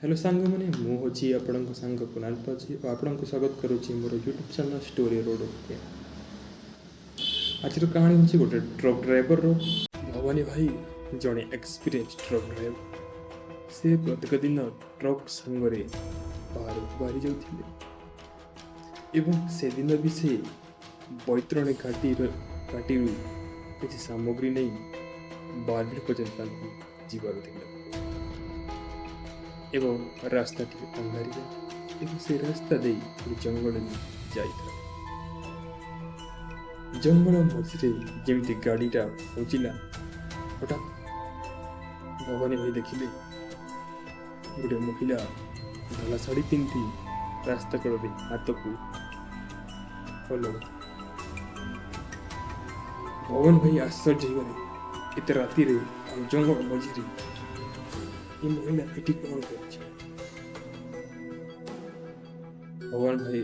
Hello सांग मैंने मुझे आपण सांग कुणाल पाजी और आपण को स्वागत करुच्ची मोर यूट्यूब चैनल स्टोरी रोड के। आज कहानी हूँ गोटे ट्रक ड्राइवर रो। भवानी भाई जड़े एक्सपीरियंस ट्रक ड्राइवर से प्रत्येक दिन ट्रक सांगरे बाहर बाहरी जाते से दिन भी से बैतरणी घाटी किसी सामग्री नहीं बारबिल पर्यटन जीवार थे एवं रास्ता अंधारिया एवं से रास्ता दे जंगल जाइथा जंगल मझे जमी गाड़ीटा पहुँचला हठात भवानी भाई देखिले गोटे महिला धला शाढ़ी पिंधि रास्ता कड़े हाथ को हल भगवान भाई आश्चर्य होगले एत राति जंगल मझे ये महिला एटी कौन कर भगवान भाई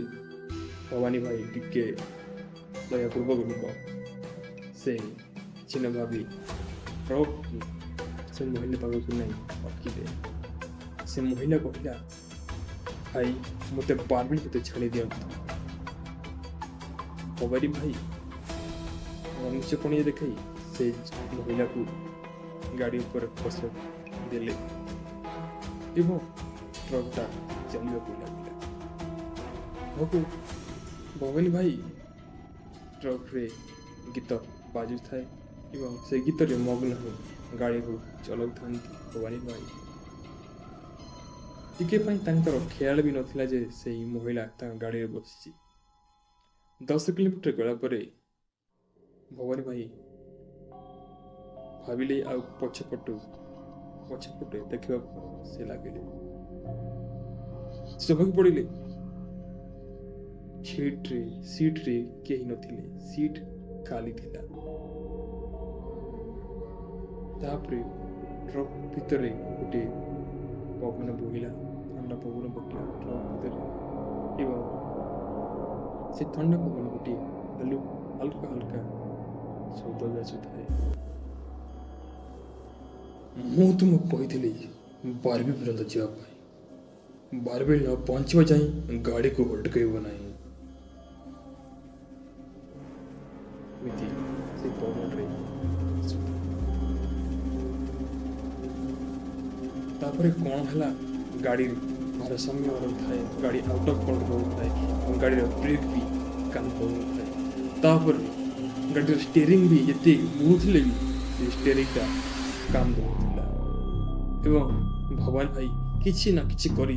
भवानी भाई टिके दयापूर्वक लोक से किसी न भावी ट्रक से महिला पाक नहीं अटकिले से महिला कहला भाई मत बारबिल मत छाड़ी दिंतु भवानी भाई मनुष्यपणी देखा से महिला को गाड़ी ऊपर बस देले एवं ट्रकटा चलने को लगला भवानी भाई ट्रक रे गीत बाजु थाए एवं से गीत रे मग्न हो गाड़ी को चलाउ था भवानी भाई टिके ख्याल भी नथिला जे से महिला गाड़ी रे बसी 10 किलोमीटर गला पर भवानी भाई भाविले आ पछपटू देखा से लगे सभा पड़े सीट रे कहीं नथिले सीट खाली थिला तापरे ट्रक भितर गोटे पवन बहिला ठंडा पवन बहिला ट्रक भितर एवं से ठंडा पवन गोटे हल्का हल्का शब्द आसुଥାଏ ମୁଁ ତୁମକୁ କହିଥିଲି ବାରବିଲ ପର୍ଯ୍ୟନ୍ତ ଯିବା ପାଇଁ ବାରବିଲ ନ ପହଞ୍ଚିବା ଯାଏଁ ଗାଡ଼ିକୁ ଅଟକାଇବ ନାହିଁ ଏମିତି ସେ ପବନରେ ତାପରେ କ'ଣ ହେଲା ଗାଡ଼ି ଭାରସାମ୍ୟ ରହୁଥାଏ ଗାଡ଼ି ଆଉଟ୍ ଅଫ୍ କଣ୍ଟ୍ରୋଲ ରହୁଥାଏ ଏବଂ ଗାଡ଼ିର ବ୍ରେକ୍ ବି କାମ କରୁନଥାଏ ତାପରେ ଗାଡ଼ିର ଷ୍ଟିୟରିଂ ବି ଯେତେ ବୁଲୁଥିଲେ ବି ସେ ଷ୍ଟିୟରିଂଟା काम दौला एवं भगवान भाई किसी ना किसी करी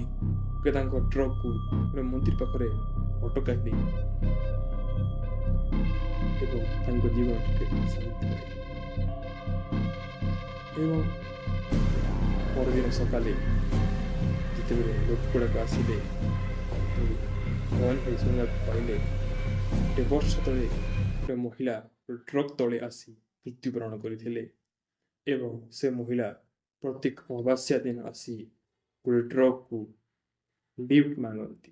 ट्रक को मंदिर पाखे अटकाई जीवन शांति एवं परदिन सकाले जिते लोक गुड़ाक आसिले भगवान भाई शुणा पाइले गोटे वर्ष तले गोटे महिला ट्रक तले आसी मृत्युवरण करते एवं से महिला प्रत्येक अमावास्या दिन आसी गोटे ट्रक को लिफ्ट मांगती